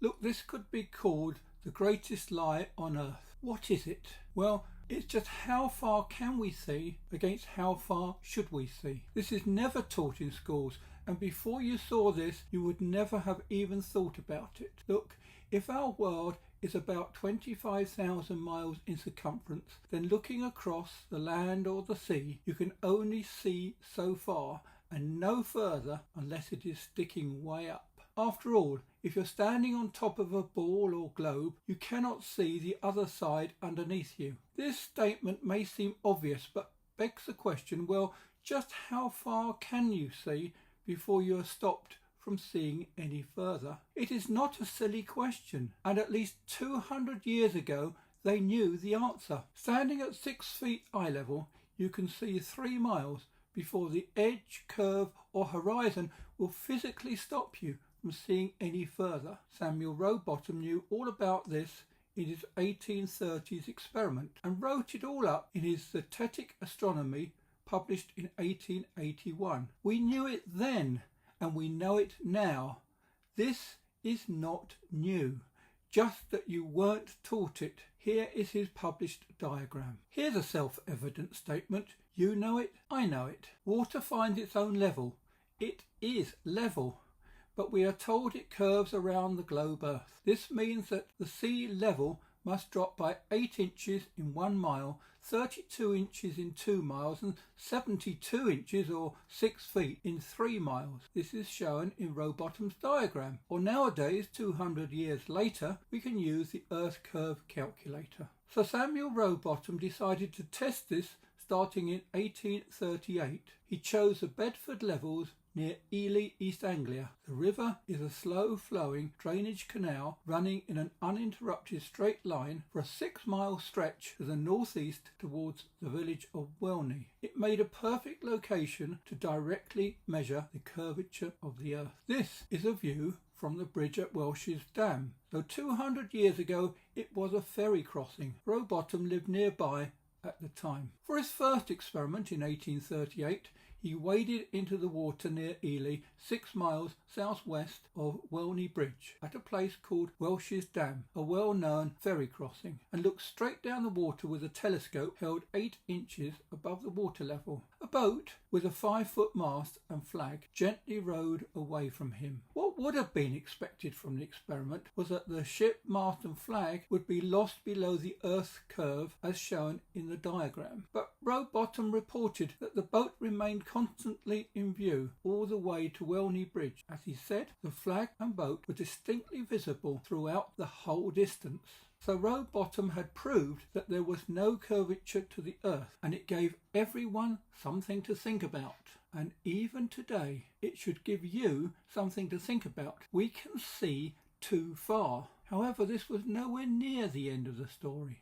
Look, this could be called the greatest lie on earth. What is it? Well, it's just how far can we see against how far should we see. This is never taught in schools, and before you saw this, you would never have even thought about it. Look, if our world is about 25,000 miles in circumference, then looking across the land or the sea, you can only see so far and no further unless it is sticking way up. After all, if you're standing on top of a ball or globe, you cannot see the other side underneath you. This statement may seem obvious, but begs the question, well, just how far can you see before you are stopped from seeing any further? It is not a silly question, and at least 200 years ago they knew the answer. Standing at 6 feet eye level, you can see 3 miles before the edge, curve or horizon will physically stop you from seeing any further. Samuel Rowbotham knew all about this in his 1830s experiment and wrote it all up in his Zetetic Astronomy, published in 1881. We knew it then and we know it now. This is not new, just that you weren't taught it. Here is his published diagram. Here's a self-evident statement. You know it, I know it. Water finds its own level. It is level, but we are told it curves around the globe Earth. This means that the sea level must drop by 8 inches in 1 mile, 32 inches in 2 miles and 72 inches or 6 feet in 3 miles. This is shown in Rowbotham's diagram. Or nowadays, 200 years later, we can use the Earth curve calculator. So Samuel Rowbotham decided to test this starting in 1838. He chose the Bedford levels near Ely, East Anglia. The river is a slow-flowing drainage canal running in an uninterrupted straight line for a 6-mile stretch to the northeast towards the village of Welney. It made a perfect location to directly measure the curvature of the Earth. This is a view from the bridge at Welsh's Dam. Though 200 years ago it was a ferry crossing, Rowbotham lived nearby at the time. For his first experiment in 1838, he waded into the water near Ely, 6 miles southwest of Welney Bridge, at a place called Welsh's Dam, a well-known ferry crossing, and looked straight down the water with a telescope held 8 inches above the water level. A boat with a 5-foot mast and flag gently rowed away from him. What would have been expected from the experiment was that the ship, mast and flag would be lost below the Earth's curve as shown in the diagram. But Rowbotham reported that the boat remained constantly in view all the way to Welney Bridge. As he said, the flag and boat were distinctly visible throughout the whole distance. So Rowbotham had proved that there was no curvature to the Earth, and it gave everyone something to think about. And even today, it should give you something to think about. We can see too far. However, this was nowhere near the end of the story.